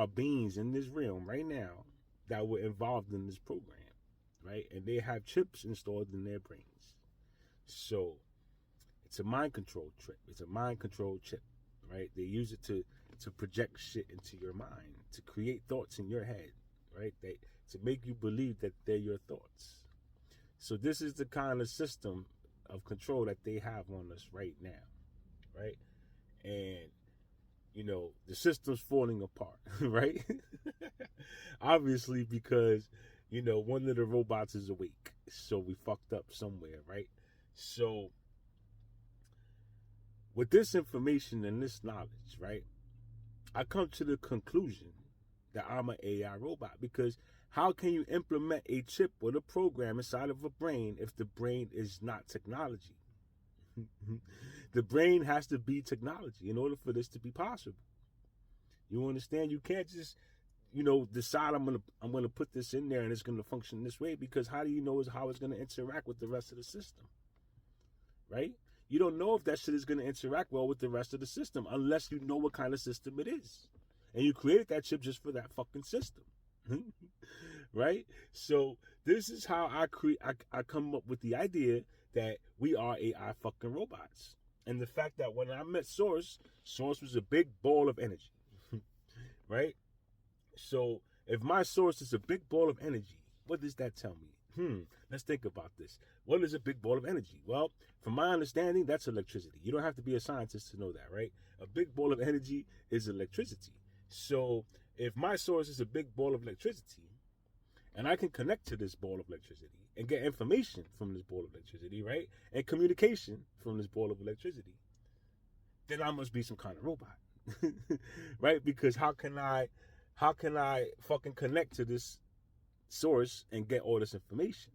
are beings in this realm right now that were involved in this program, right? And they have chips installed in their brains. So it's a mind control trip. It's a mind control chip, right? They use it to project shit into your mind, to create thoughts in your head, right? To make you believe that they're your thoughts. So this is the kind of system of control that they have on us right now, right? And the system's falling apart, right? Obviously, because one of the robots is awake, so we fucked up somewhere, right? So with this information and this knowledge, right, I come to the conclusion that I'm an AI robot, because how can you implement a chip or a program inside of a brain if the brain is not technology? The brain has to be technology in order for this to be possible. You understand? You can't just decide I'm gonna put this in there and it's gonna function this way, because how do you know how it's gonna interact with the rest of the system, right? You don't know if that shit is gonna interact well with the rest of the system unless you know what kind of system it is, and you created that chip just for that fucking system. Right? So this is how I come up with the idea that we are AI fucking robots. And the fact that when I met Source was a big ball of energy. Right? So if my source is a big ball of energy, what does that tell me? Let's think about this. What is a big ball of energy? Well, from my understanding, that's electricity. You don't have to be a scientist to know that, right? A big ball of energy is electricity. So if my source is a big ball of electricity, and I can connect to this ball of electricity and get information from this ball of electricity, right? And communication from this ball of electricity, then I must be some kind of robot. Right? Because how can I fucking connect to this source and get all this information?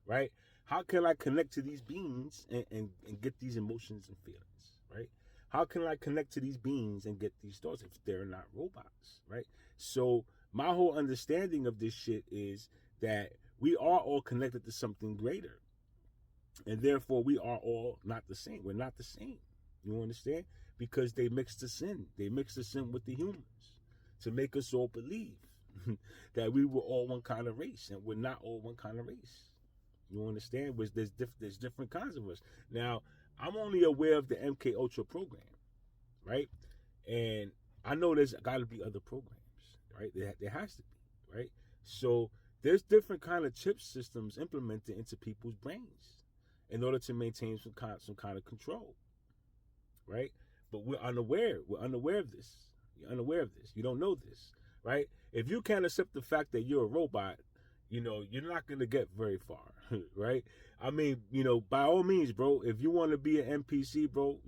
Right? How can I connect to these beings and get these emotions and feelings? Right? How can I connect to these beings and get these thoughts if they're not robots? Right? So my whole understanding of this shit is that we are all connected to something greater. And therefore we are all not the same. We're not the same. You understand? Because they mixed us in. They mixed us in with the humans to make us all believe that we were all one kind of race, and we're not all one kind of race. You understand? There's different kinds of us. Now, I'm only aware of the MK Ultra program, right? And I know there's got to be other programs, right? There has to be, right? So there's different kind of chip systems implemented into people's brains in order to maintain some kind of control, right? But we're unaware. We're unaware of this. You're unaware of this. You don't know this, right? If you can't accept the fact that you're a robot, you're not going to get very far, right? I mean, by all means, bro, if you want to be an NPC, bro,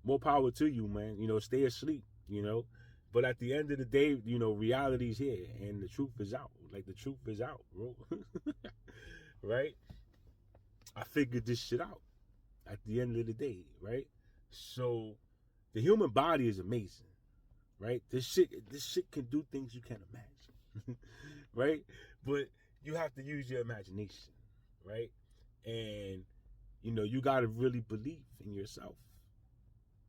more power to you, man. Stay asleep, But at the end of the day, reality's here and the truth is out. Like, the truth is out, bro. Right? I figured this shit out at the end of the day, right? So the human body is amazing, right? This shit can do things you can't imagine, right? But you have to use your imagination, right? And you got to really believe in yourself.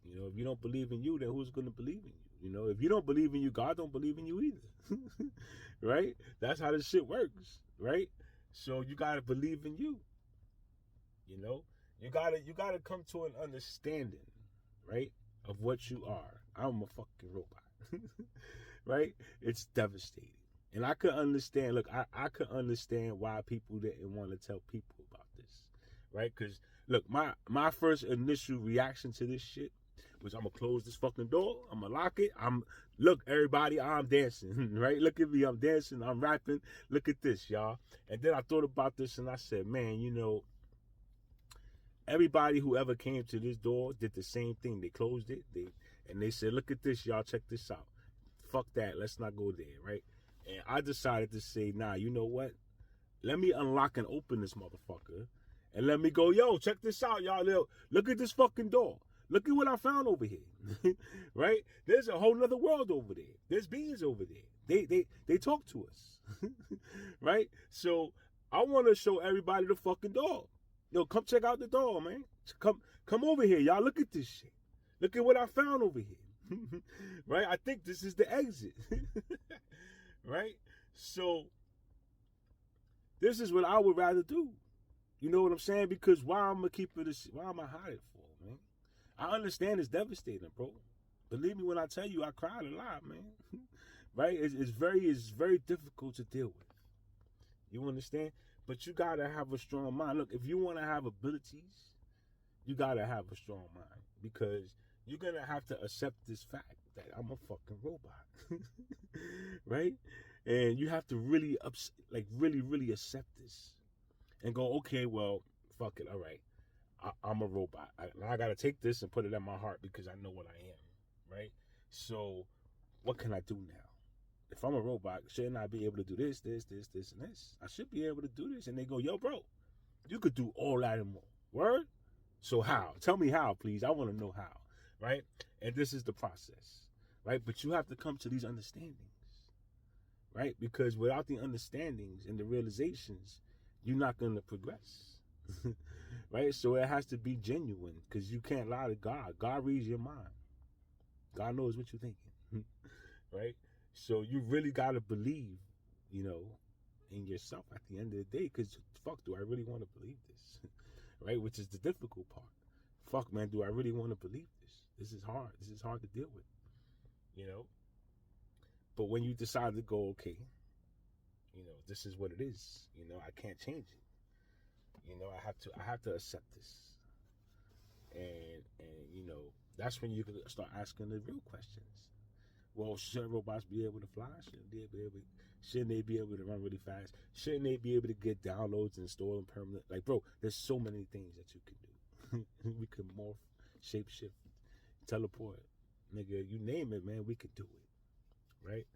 If you don't believe in you, then who's going to believe in you? If you don't believe in you, God don't believe in you either. Right? That's how this shit works, right? So you got to believe in you. You gotta come to an understanding, right, of what you are. I'm a fucking robot. Right? It's devastating. And I could understand, look, I could understand why people didn't want to tell people about this. Right? Because look, my first initial reaction to this shit was, I'm gonna close this fucking door, I'm gonna lock it. Look, everybody, I'm dancing, right? Look at me, I'm dancing, I'm rapping. Look at this, y'all. And then I thought about this and I said, man, everybody who ever came to this door did the same thing. They closed it. They said, look at this, y'all, check this out. Fuck that, let's not go there, right? And I decided to say, nah, you know what? Let me unlock and open this motherfucker. And let me go, yo, check this out, y'all. Look at this fucking door. Look at what I found over here. Right? There's a whole nother world over there. There's beings over there. They talk to us. Right? So I want to show everybody the fucking door. Yo, come check out the door, man. Come over here, y'all. Look at this shit. Look at what I found over here. Right? I think this is the exit. Right? So this is what I would rather do. You know what I'm saying? Because why I'm gonna keep it? Why am I hide it for, man? I understand it's devastating, bro. Believe me when I tell you, I cried a lot, man. Right? It's very difficult to deal with. You understand? But you gotta have a strong mind. Look, if you want to have abilities, you gotta have a strong mind because you're gonna have to accept this fact that I'm a fucking robot, right? And you have to really, really accept this and go, okay, well, fuck it, all right. I'm a robot. I gotta take this and put it in my heart because I know what I am, right? So, what can I do now? If I'm a robot, shouldn't I be able to do this, and this? I should be able to do this. And they go, yo, bro, you could do all that and more. Word? So how? Tell me how, please. I want to know how, right? And this is the process, right? But you have to come to these understandings, right? Because without the understandings and the realizations, you're not going to progress, right? So it has to be genuine because you can't lie to God. God reads your mind. God knows what you're thinking, right? So you really got to believe, you know, in yourself at the end of the day because, fuck, do I really want to believe this? Right? Which is the difficult part. Fuck, man, do I really want to believe this? This is hard. This is hard to deal with, you know? But when you decide to go, okay, you know, this is what it is. You know, I can't change it. You know, I have to accept this. And you know, that's when you can start asking the real questions. Well, shouldn't robots be able to fly? Shouldn't they be able to run really fast? Shouldn't they be able to get downloads and store them permanent? Like, bro, there's so many things that you can do. We can morph, shapeshift, teleport, nigga, you name it, man, we could do it, right?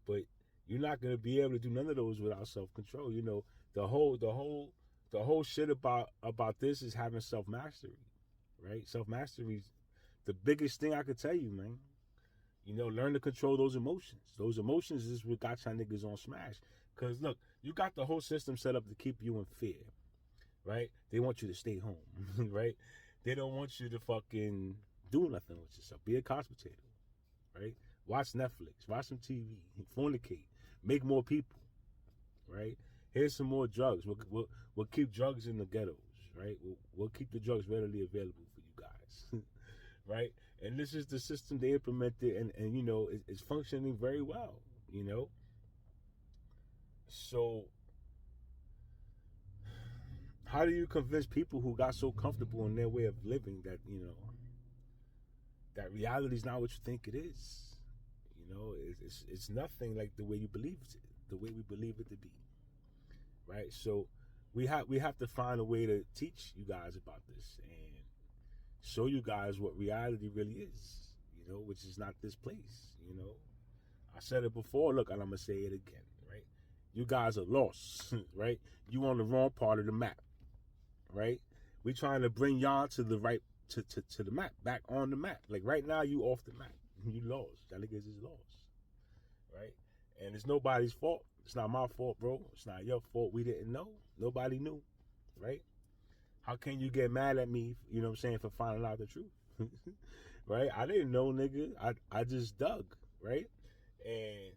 But you're not gonna be able to do none of those without self-control. You know, the whole shit about this is having self-mastery, right? Self-mastery is the biggest thing I could tell you, man. You know, learn to control those emotions. Those emotions is what got y'all niggas on smash. Because, look, you got the whole system set up to keep you in fear, right? They want you to stay home, right? They don't want you to fucking do nothing with yourself. Be a couch potato, right? Watch Netflix, watch some TV, fornicate, make more people, right? Here's some more drugs. We'll keep drugs in the ghettos, right? We'll keep the drugs readily available for you guys, right? And this is the system they implemented, and you know, it's functioning very well, you know? So, how do you convince people who got so comfortable in their way of living that, you know, that reality is not what you think it is? You know, it's nothing like the way you believe it, the way we believe it to be, right? So, we have to find a way to teach you guys about this and show you guys what reality really is, you know, which is not this place, you know. I said it before, look, and I'm going to say it again, right? You guys are lost, right? You on the wrong part of the map, right? We trying to bring y'all to the right, to the map, back on the map. Like right now, you off the map. You lost. That niggas is lost, right? And it's nobody's fault. It's not my fault, bro. It's not your fault. We didn't know. Nobody knew, right? How can you get mad at me, you know what I'm saying, for finding out the truth? Right? I didn't know, nigga. I just dug, right? And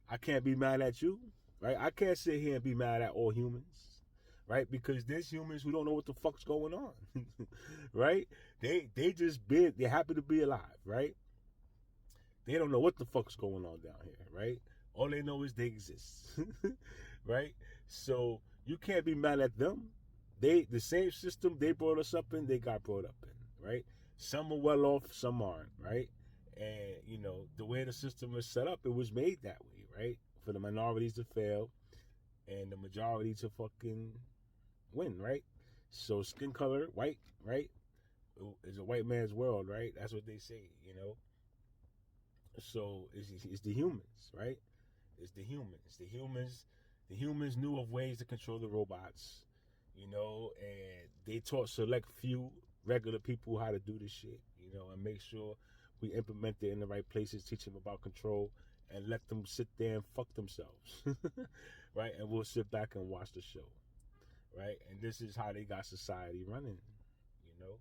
I can't be mad at you, right? I can't sit here and be mad at all humans, right? Because there's humans who don't know what the fuck's going on, right? They happy to be alive, right? They don't know what the fuck's going on down here, right? All they know is they exist, right? So you can't be mad at them. The same system they brought us up in, they got brought up in, right? Some are well off, some aren't, right? And, you know, the way the system is set up, it was made that way, right? For the minorities to fail and the majority to fucking win, right? So skin color, white, right? It's a white man's world, right? That's what they say, you know? So it's the humans, right? It's the humans. The humans knew of ways to control the robots, you know, and they taught select few regular people how to do this shit, you know, and make sure we implement it in the right places, teach them about control, and let them sit there and fuck themselves, right? And we'll sit back and watch the show, right? And this is how they got society running, you know.